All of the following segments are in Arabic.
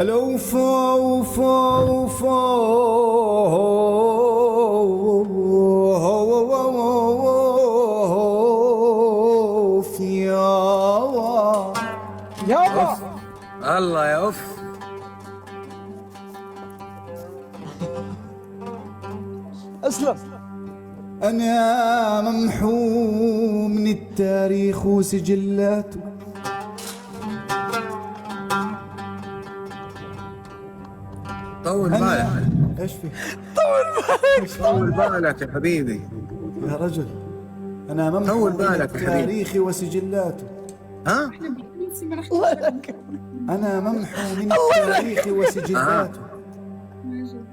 الأوفى وفا وفا يابا الله يا اوف. اسلم. أنا ممحو من التاريخ وسجلاته، طول بالك. ايش في؟ طول بالك يا حبيبي. يا رجل أنا ممحو طول من بالك يا التاريخ وسجلاته. ها؟ أنا ممحو من التاريخ وسجلاته.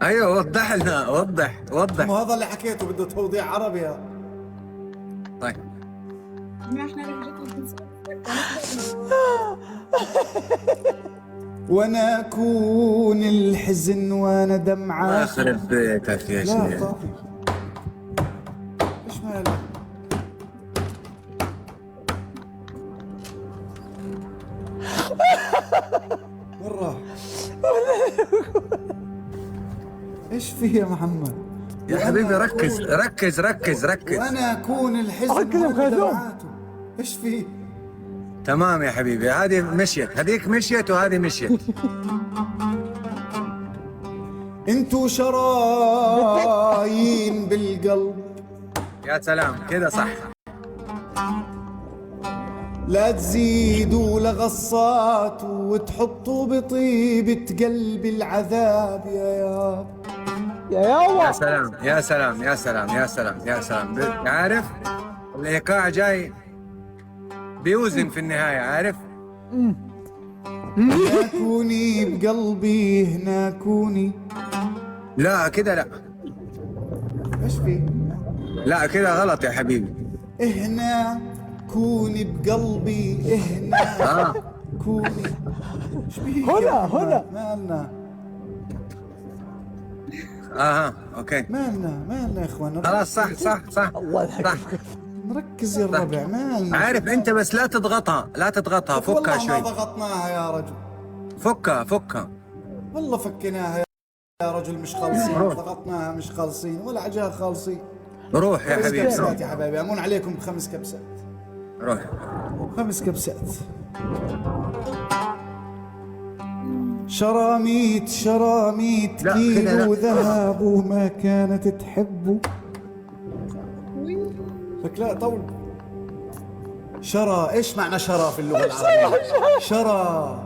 ايوه وضح لنا، وضح وضح. ما هذا اللي حكيته بده توضيح عربي يا. طيب وانا اكون الحزن وانا الله دمعات. يخرب بيتك يا لا شيخ. طافي. ايش مالك؟ وين راح؟ ايش فيه يا محمد؟ يا حبيبي ركز ركز ركز ركز. وانا اكون الحزن ركز يا وانا مخزوم. دمعاته. ايش فيه؟ تمام يا حبيبي، هذه مشيت، هذيك مشيت وهذه مشيت. انتو شرايين بالقلب، يا سلام كذا صح. لا تزيدوا لغصات وتحطوا بطيبة قلبي العذاب يا يا يا يابا سلام يا سلام يا سلام يا سلام يا سلام. عارف الايقاع جاي بيوزن في النهايه، عارف. هنا كوني بقلبي، هنا كوني. لا كذا لا، ايش في؟ لا كذا غلط يا حبيبي. هنا كوني بقلبي، هنا كوني. ايش بيك يا هنا محمد؟ هنا مالنا اوكي مالنا يا اخوان. خلاص صح صح صح الله صح. يضحك. نركز يا الربع. مالنا. عارف انت، بس لا تضغطها لا تضغطها، فكها والله ما شوي. ضغطناها يا رجل، فكها فكها. والله فكيناها يا رجل. مش خالصين، ضغطناها مش خالصين ولا عجاها خالصين. روح يا 5 حبيبي روح كبسات يا حبايبي، امون عليكم ب5 كبسات. روح. 5 كبسات. شراميت شراميت لا، كده كيلو لا. ذهب وما كانت تحبه. لك لا طول. شرى، ايش معنى شرى في اللغة العربية؟ شرى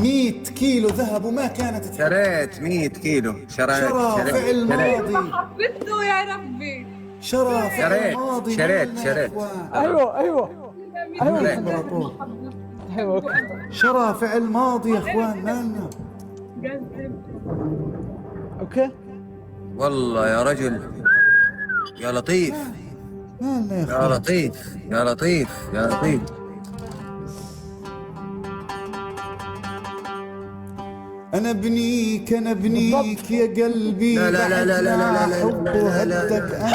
100 كيلو ذهب وما كانت تحبه. شريت 100 كيلو. شريت شرى فعل ماضي. حفظته يا ربي. شرى فعل شريت، ماضي. شريت، مالنا يا شريت. إخوان؟ ايوه ايوه شريت. امبراطور. ايوه اوكي. شرى فعل ماضي يا اخوان. مالنا. اوكي والله يا رجل يا لطيف مالنا يا يا اخوان. لطيف يا لطيف يا لطيف. انا ابنيك انا ابنيك يا قلبي. لا لا لا لا لا لا لا حب لا لا لا وهدك. لا.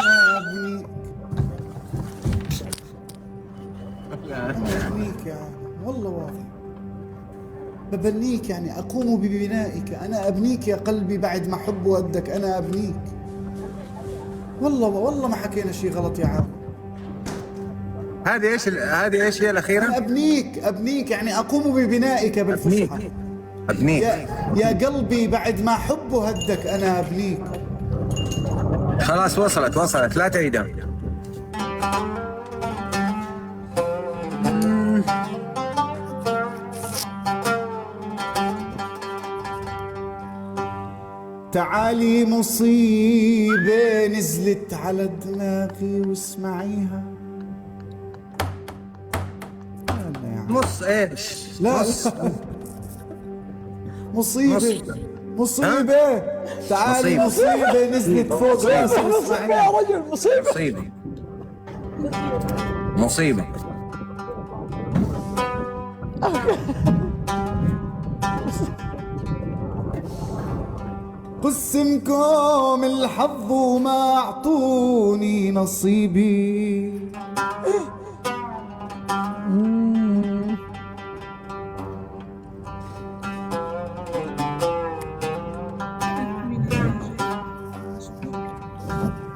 انا ابنيك انا ابنيك يا عالم. والله واضح. ببنيك يعني اقوم ببنائك. انا ابنيك يا قلبي بعد ما حب وهدك. انا ابنيك. والله ما حكينا شيء غلط يا عالم. هذه ايش هذه ايش هي انا الاخيره؟ ابنيك يعني اقوم ببنائك بالفصحى. ابنيك. يا قلبي بعد ما حب وهدك. انا ابنيك. خلاص وصلت لا تعيدها. تعالي مصيبة نزلت على دماغي واسمعيها. لا يا عم. نص ايش؟ لا نص. لا. مصيبة. تعالي مصيبة نزلت فوق راسي يا واسمعيها. رجل مصيبه. مصيبة مصيبة. قسمكم الحظ وما اعطوني نصيبي.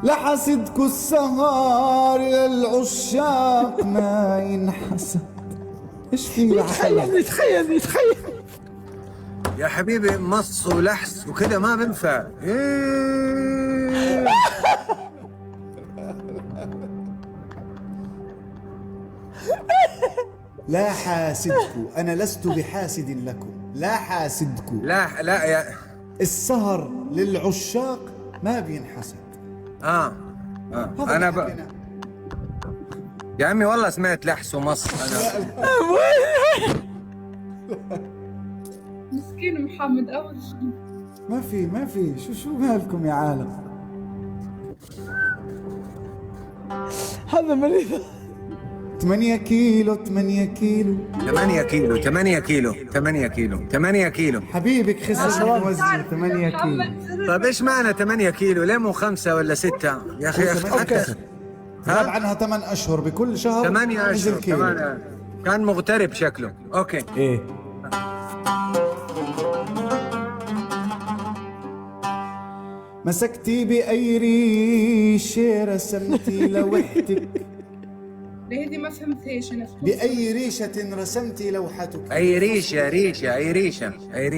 لحسدكوا السهر للعشاق ما ينحسد. ايش في يا حبيبي؟ تخيل يا حبيبي مص ولحس وكذا ما بنفع. إيه. لا حاسدكوا، أنا لست بحاسد لكم، لا حاسدكوا. لا يا السهر للعشاق ما بينحسد. هذا انا حكينا. يا عمي والله سمعت لحس ومص انا. مسكين محمد أول شيء. ما في شو مالكم يا عالم؟ هذا مريض. 8 كيلو 8 كيلو 8 كيلو حبيبك خسر الوزن 8 كيلو. طيب ايش معنى 8 كيلو؟ ليه مو 5 ولا 6 يا اخي؟ حتى غاب عنها 8 اشهر، بكل شهر 8 نزل اشهر كيلو. كمان. كان مغترب شكله. اوكي ايه. مسكتي بأي ريشة رسمتي لوحتك. ليه دي ما فهمتهاش أنا. بأي ريشة رسمتي لوحتك. اي ريشه اي ريشه ايه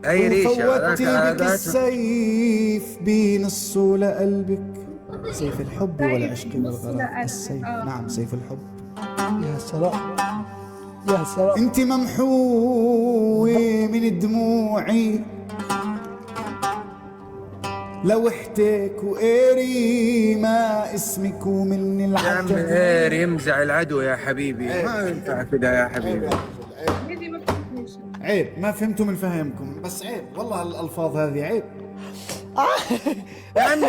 اي ريشه. فوتي بك السيف بنصه لقلبك. سيف الحب والعشق والغرام. السيف نعم سيف الحب. يا سلام يا سلام. انت ممحوة من دموعي لوحتك وقاري ما اسمك ومن يا عم العجب. اير يمزع العدو يا حبيبي. ما ينفع كذا يا حبيبي. ليه دي ما فهمتهاش. عيب، ما فهمتوا من فهمكم، بس عيب والله الألفاظ هذه عيب. يا عمي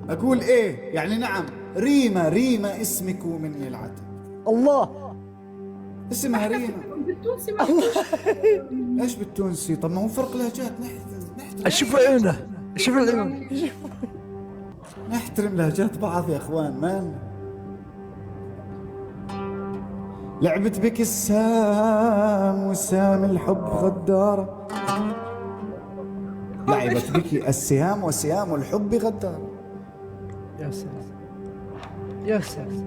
أقول إيه يعني؟ نعم ريما اسمك ومني العتب. الله. اسمها ريما. بالتونسي ما فهمتش. ايش بالتونسي؟ طب ما هو فرق لهجات. اشوف عيونه شوف العيون. نحترم لهجات بعض يا اخوان. مان لعبت بك السام وسام الحب غدارة. لعبت بك السهام وسهام الحب غدارة. يا سلام يا سلام.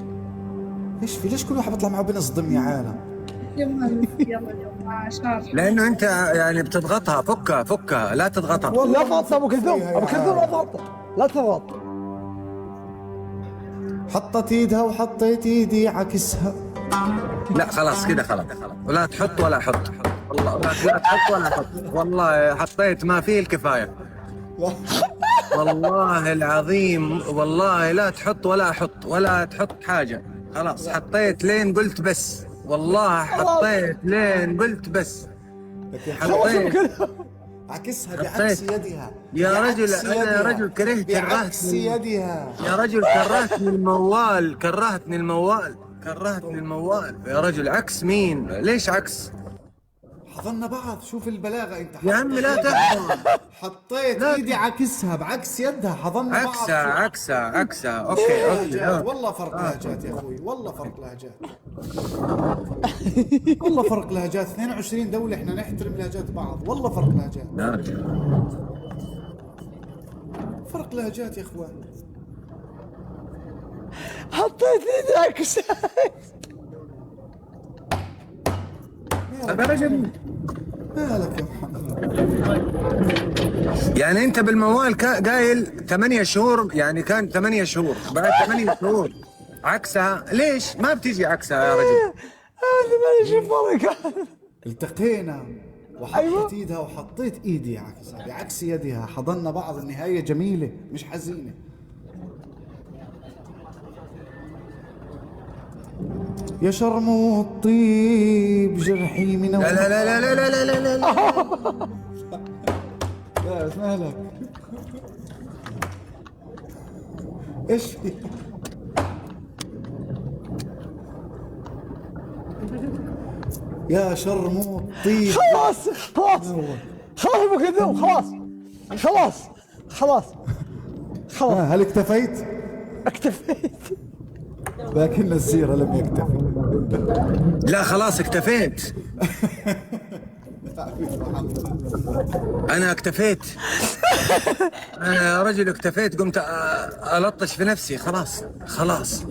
ايش في؟ ليش كل واحد بيطلع معه بنصدم يا عالم؟ يلا عشان لانه انت يعني بتضغطها. فكها لا تضغطها. لا تضغط ابو كلثوم لا تضغط لا تضغط. حطت ايدها وحطيت ايدي عكسها. لا خلاص كده خلاص. ولا تحط ولا حط. والله لا تحط ولا حط. والله حطيت ما فيه الكفايه. والله العظيم والله لا تحط ولا احط ولا تحط حاجه. خلاص حطيت لين قلت بس. والله حطيت لين قلت بس. حطيت عكسها بعكس يدها. يا رجل انا يا رجل بعكس يدها. يا رجل كرهتني الموال يا رجل. عكس مين؟ ليش عكس؟ حضرنا بعض. شوف البلاغة انت. يا عمي لا تحضر. حطيت ايدي عكسها بعكس يدها. حضرنا بعض. عكسها اوكي. والله فرق لهجات يا اخوي. والله فرق لهجات 22 دولة احنا نحترم لهجات بعض. والله فرق لهجات يا اخوان. حطيت ايدي عكس. طيب يا رجل مالك يا محمد؟ يعني انت بالموال قايل 8 شهور. يعني كان 8 شهور. بعد 8 شهور عكسها. ليش ما بتيجي عكسها يا رجل؟ هذا ما يشوف فرق. التقينا وحطيت ايدها وحطيت ايدي عكسها بعكس يدها. حضننا بعض. النهاية جميلة مش حزينة. يا شرمو الطيب جرحي من لا لا لا لا لا لا لا لا لا. لا بس مالك؟ ايش في؟ يا شرمو الطيب. خلاص ابو كلثوم خلاص. هل اكتفيت؟ اكتفيت. لكن السيرة لم يكتفي. لا خلاص اكتفيت. انا اكتفيت. انا يا رجل اكتفيت، قمت الطش في نفسي. خلاص خلاص.